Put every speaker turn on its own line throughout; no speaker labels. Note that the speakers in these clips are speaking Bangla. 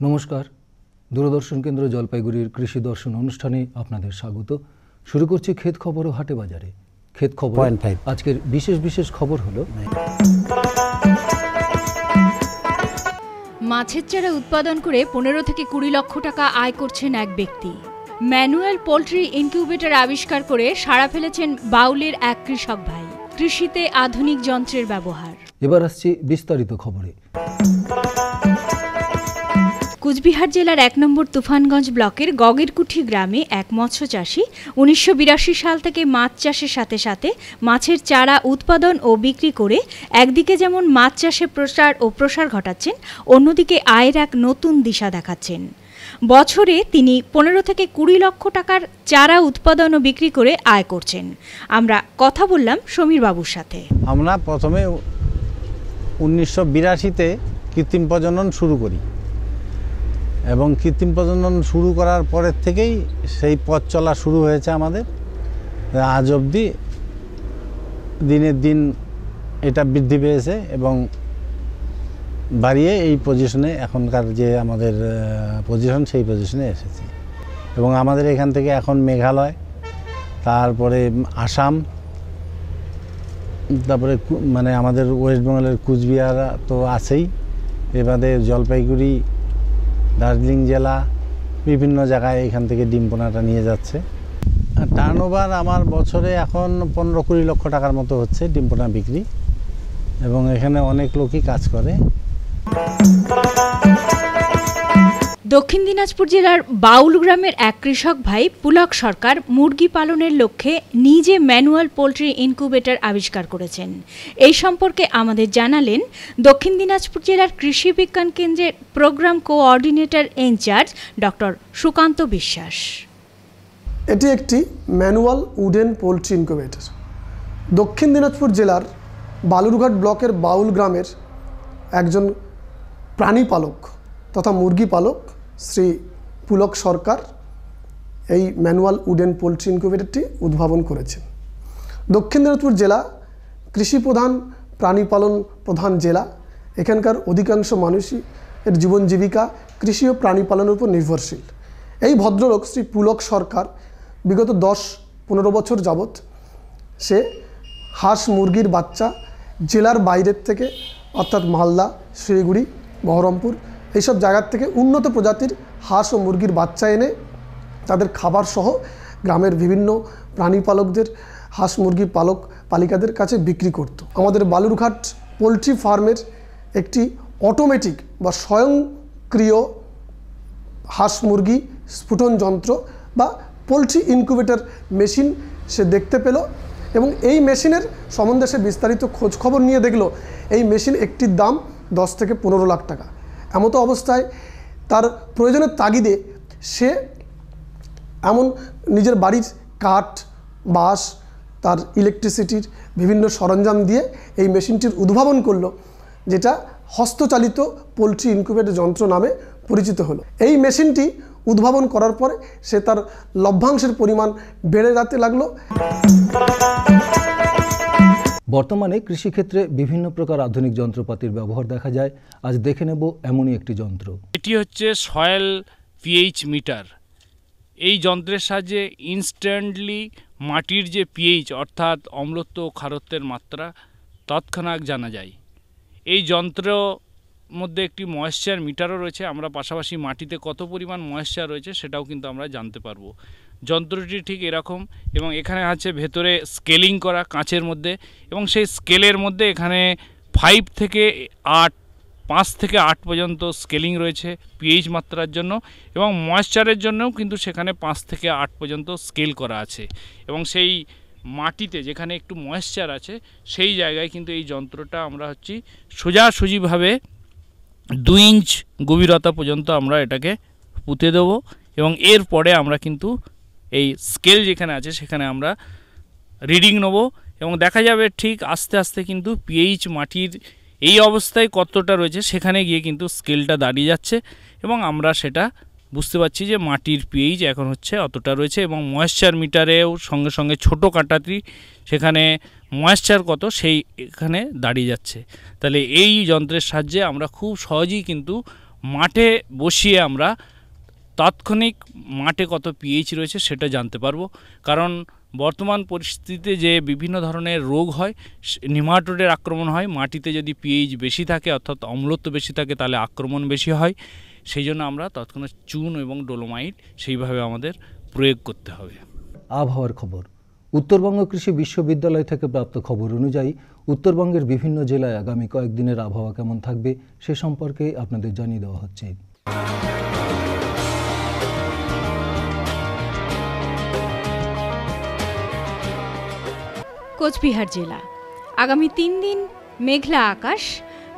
নমস্কার, দূরদর্শন কেন্দ্র জলপাইগুড়ির কৃষি দর্শন অনুষ্ঠানে আপনাদের স্বাগত। শুরু করছি ক্ষেত খবর ও হাটে বাজারে। ক্ষেত খবর আজকের বিশেষ খবর হলো
মাছের চারা উৎপাদন করে 15 থেকে 20 লক্ষ টাকা আয় করছেন এক ব্যক্তি। ম্যানুয়াল পোল্ট্রি ইনকিউবেটর আবিষ্কার করে সাড়া ফেলেছেন বাউলের এক কৃষক ভাই। কৃষিতে আধুনিক যন্ত্রের ব্যবহার।
এবার আসছি বিস্তারিত খবরে।
কুচবিহার জেলার 1 নম্বর তুফানগঞ্জ ব্লকের গগেরকুঠি গ্রামে এক মৎস্য চাষী 1982 সাল থেকে মাছ চাষের সাথে সাথে মাছের চারা উৎপাদন ও বিক্রি করে একদিকে যেমন মাছ চাষে প্রসার ঘটাচ্ছেন, অন্যদিকে আয়ের এক নতুন দিশা দেখাচ্ছেন। বছরে তিনি 15 থেকে 20 লক্ষ টাকার চারা উৎপাদন ও বিক্রি করে আয় করছেন। আমরা কথা বললাম সমীর বাবুর সাথে।
আমরা প্রথমে 1982-তে কৃত্রিম প্রজনন শুরু করি এবং কৃত্রিম প্রজনন শুরু করার পরের থেকেই সেই পথ চলা শুরু হয়েছে আমাদের। আজ অবধি দিনের দিন এটা বৃদ্ধি পেয়েছে এবং বাড়িয়ে এই পজিশনে এখনকার যে আমাদের পজিশন সেই পজিশনে এসেছে। এবং আমাদের এখান থেকে এখন মেঘালয়, তারপরে আসাম, তারপরে মানে আমাদের ওয়েস্ট বেঙ্গলের কুচবিহার তো আছেই, এবারে জলপাইগুড়ি, দার্জিলিং জেলা, বিভিন্ন জায়গায় এখান থেকে ডিম পোনাটা নিয়ে যাচ্ছে। টার্নওভার আমার বছরে এখন 15-20 লক্ষ টাকার মতো হচ্ছে ডিম পোনা বিক্রি, এবং এখানে অনেক লোকই কাজ করে।
দক্ষিণ দিনাজপুর জেলার বাউল গ্রামের এক কৃষক ভাই পুলক সরকার মুরগি পালনের লক্ষ্যে নিজে ম্যানুয়াল পোল্ট্রি ইনকিউবেটর আবিষ্কার করেছেন। এই সম্পর্কে আমাদের জানালেন দক্ষিণ দিনাজপুর জেলার কৃষি বিজ্ঞান কেন্দ্রের program coordinator in charge doctor Sukanta Biswas.
এটি একটি ম্যানুয়াল উডেন পোল্ট্রি ইনকিউবেটর। দক্ষিণ দিনাজপুর জেলার বালুরঘাট ব্লকের বাউল গ্রামের একজন প্রাণী পালক তথা মুরগি পালক শ্রী পুলক সরকার এই ম্যানুয়াল উডেন পোল্ট্রি ইনকিউবেটরটি উদ্ভাবন করেছেন। দক্ষিণ দিনাজপুর জেলা কৃষি প্রধান, প্রাণী পালন প্রধান জেলা। এখানকার অধিকাংশ মানুষই এর জীবন জীবিকা কৃষি ও প্রাণী পালনের উপর নির্ভরশীল। এই ভদ্রলোক শ্রী পুলক সরকার বিগত 10-15 বছর যাবৎ সে হাঁস মুরগির বাচ্চা জেলার বাইরের থেকে অর্থাৎ মালদা, শিলিগুড়ি, বহরমপুর এইসব জায়গার থেকে উন্নত প্রজাতির হাঁস ও মুরগির বাচ্চা এনে তাদের খাবার সহ গ্রামের বিভিন্ন প্রাণী পালকদের, হাঁস মুরগি পালক পালিকাদের কাছে বিক্রি করত। আমাদের বালুরঘাট পোলট্রি ফার্মের একটি অটোমেটিক বা স্বয়ংক্রিয় হাঁস মুরগি স্ফুটন যন্ত্র বা পোলট্রি ইনকিউবেটর মেশিন সে দেখতে পেল এবং এই মেশিনের সম্বন্ধে সে বিস্তারিত খোঁজ খবর নিয়ে দেখলো এই মেশিন একটির দাম 10 থেকে 15 লাখ টাকা। এমতো অবস্থায় তার প্রয়োজনের তাগিদে সে এমন নিজের বাড়ির কাঠ, বাঁশ, তার ইলেকট্রিসিটির বিভিন্ন সরঞ্জাম দিয়ে এই মেশিনটির উদ্ভাবন করলো, যেটা হস্তচালিত পোলট্রি ইনকিউবেটর যন্ত্র নামে পরিচিত হলো। এই মেশিনটি উদ্ভাবন করার পরে সে তার লভ্যাংশের পরিমাণ বেড়ে যেতে লাগলো।
বর্তমানে কৃষিক্ষেত্রে বিভিন্ন প্রকার আধুনিক যন্ত্রপাতির ব্যবহার দেখা যায়। আজ দেখে নেব এমনই একটি যন্ত্র।
এটি হচ্ছে সয়েল পিএইচ মিটার। এই যন্ত্রের সাহায্যে ইনস্ট্যান্টলি মাটির যে পিএইচ অর্থাৎ অম্লত্ব ও ক্ষারত্বের মাত্রা তৎক্ষণাৎ জানা যায়। এই যন্ত্র মধ্যে একটি ময়েশ্চার মিটারও রয়েছে। আমরা পাশাপাশি মাটিতে কত পরিমাণ ময়েশ্চার রয়েছে সেটাও কিন্তু আমরা জানতে পারবো। যন্ত্রটি ঠিক এরকম, এবং এখানে আছে ভেতরে স্কেলিং করা কাঁচের মধ্যে, এবং সেই স্কেলের মধ্যে এখানে 5 থেকে 8 পর্যন্ত স্কেলিং রয়েছে পিএইচ মাত্রার জন্য, এবং ময়েশ্চারের জন্যও কিন্তু সেখানে 5 থেকে 8 পর্যন্ত স্কেল করা আছে। এবং সেই মাটিতে যেখানে একটু ময়েশ্চার আছে সেই জায়গায় কিন্তু এই যন্ত্রটা আমরা সোজাসুজিভাবে 2 ইঞ্চ গভীরতা পর্যন্ত আমরা এটাকে পুঁতে দেবো এবং এরপরে আমরা কিন্তু এই স্কেল যেখানে আছে সেখানে আমরা রিডিং নেব এবং দেখা যাবে ঠিক আস্তে আস্তে কিন্তু পিএইচ মাটির এই অবস্থায় কতটা রয়েছে সেখানে গিয়ে কিন্তু স্কেলটা দাঁড়িয়ে যাচ্ছে এবং আমরা সেটা বুঝতে পারছি যে মাটির পিএইচ এখন হচ্ছে অতটা রয়েছে এবং ময়েশ্চার মিটারেও সঙ্গে সঙ্গে ছোটো কাঁটাটি সেখানে ময়েশ্চার কত সেই এখানে দাঁড়িয়ে যাচ্ছে। তাহলে এই যন্ত্রের সাহায্যে আমরা খুব সহজেই কিন্তু মাঠে বসিয়ে আমরা তাৎক্ষণিক মাঠে কত পিএইচ রয়েছে সেটা জানতে পারবো। কারণ বর্তমান পরিস্থিতিতে যে বিভিন্ন ধরনের রোগ হয়, নিমাটোডের আক্রমণ হয়, মাটিতে যদি পিএইচ বেশি থাকে অর্থাৎ অম্লত্ব বেশি থাকে তাহলে আক্রমণ বেশি হয়। সেই জন্য আমরা তৎক্ষণাৎ চুন এবং ডোলোমাইট সেইভাবে আমাদের প্রয়োগ করতে হবে।
আবহাওয়ার খবর। উত্তরবঙ্গ কৃষি বিশ্ববিদ্যালয় থেকে প্রাপ্ত খবর অনুযায়ী উত্তরবঙ্গের বিভিন্ন জেলায় আগামী কয়েকদিনের আবহাওয়া কেমন থাকবে সে সম্পর্কে আপনাদের জানিয়ে দেওয়া হচ্ছে।
কোচবিহার জেলা আগামী 3 দিন মেঘলা আকাশ,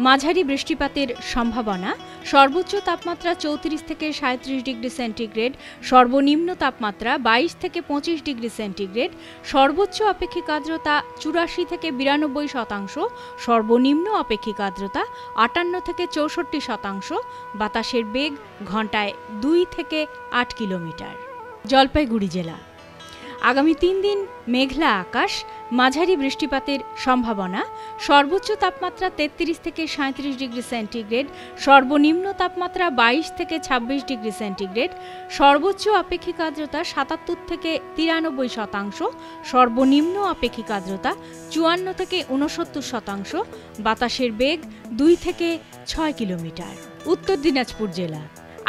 মাঝারি বৃষ্টিপাতের সম্ভাবনা। সর্বোচ্চ তাপমাত্রা 34 থেকে 37 ডিগ্রি সেন্টিগ্রেড, সর্বনিম্ন তাপমাত্রা 22 থেকে 25 ডিগ্রি সেন্টিগ্রেড, সর্বোচ্চ আপেক্ষিক আর্দ্রতা 84 থেকে 92%, সর্বনিম্ন আপেক্ষিক আর্দ্রতা 58 থেকে 64%, বাতাসের বেগ ঘন্টায় 2 থেকে 8 কিলোমিটার। জলপাইগুড়ি জেলা আগামী 3 দিন মেঘলা আকাশ, মাঝারি বৃষ্টিপাতের সম্ভাবনা। সর্বোচ্চ তাপমাত্রা 33 থেকে 37 ডিগ্রি সেন্টিগ্রেড, সর্বনিম্ন তাপমাত্রা 22 থেকে 26 ডিগ্রি সেন্টিগ্রেড, সর্বোচ্চ আপেক্ষিক আর্দ্রতা 77 থেকে 93%, সর্বনিম্ন আপেক্ষিক আর্দ্রতা 54 থেকে 69%, বাতাসের বেগ 2 থেকে 6 কিলোমিটার। উত্তর দিনাজপুর জেলা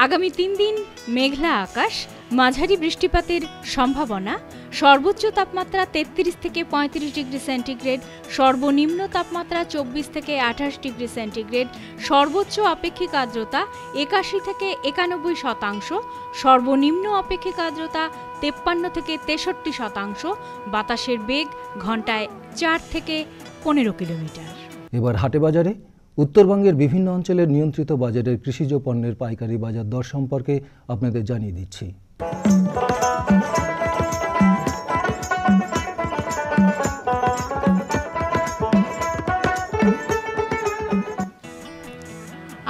আগামী 3 দিন মেঘলা আকাশ, মাঝারি বৃষ্টিপাতের সম্ভাবনা। সর্বোচ্চ তাপমাত্রা 33 থেকে 35 ডিগ্রি সেন্টিগ্রেড, সর্বনিম্ন তাপমাত্রা 24 থেকে 28 ডিগ্রি সেন্টিগ্রেড, সর্বোচ্চ আপেক্ষিক আর্দ্রতা 81 থেকে 91%, সর্বনিম্ন আপেক্ষিক আর্দ্রতা 53 থেকে 63%, বাতাসের বেগ ঘন্টায় 4 থেকে 15 কিলোমিটার।
এবার হাটে বাজারে। উত্তরবঙ্গের বিভিন্ন অঞ্চলের নিয়ন্ত্রিত বাজারের কৃষিজ পণ্যের পাইকারি বাজার দর সম্পর্কে আপনাদের জানিয়ে দিচ্ছি।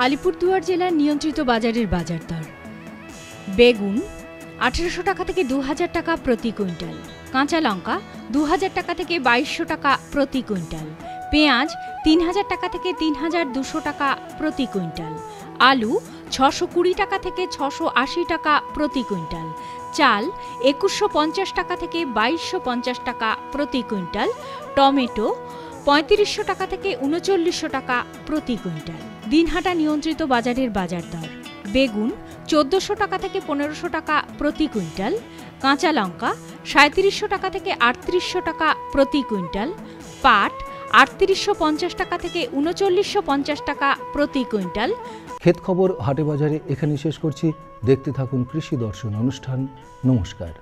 আলিপুরদুয়ার জেলার নিয়ন্ত্রিত বাজারের বাজার দর। বেগুন 1800 টাকা থেকে 2000 টাকা প্রতি কুইন্টাল, কাঁচা লঙ্কা 2000 টাকা থেকে 2200 টাকা প্রতি কুইন্টাল, পেঁয়াজ 3000 টাকা থেকে 3200 টাকা প্রতি কুইন্টাল, আলু 620 টাকা থেকে 680 টাকা প্রতি কুইন্টাল, চাল 2150 টাকা থেকে 2250 টাকা প্রতি কুইন্টাল, টমেটো 3500 টাকা থেকে 3900 টাকা প্রতি কুইন্টাল। দিনহাটা নিয়ন্ত্রিত বাজারের বাজার দর। বেগুন 1400 টাকা থেকে 1500 টাকা প্রতি কুইন্টাল, কাঁচা লঙ্কা 3700 টাকা থেকে 3800 টাকা প্রতি কুইন্টাল, পাট 3850 টাকা থেকে 3950 টাকা প্রতি কুইন্টাল।
ক্ষেত খবর হাটে বাজারে এখানে শেষ করছি। দেখতে থাকুন কৃষি দর্শন অনুষ্ঠান। নমস্কার।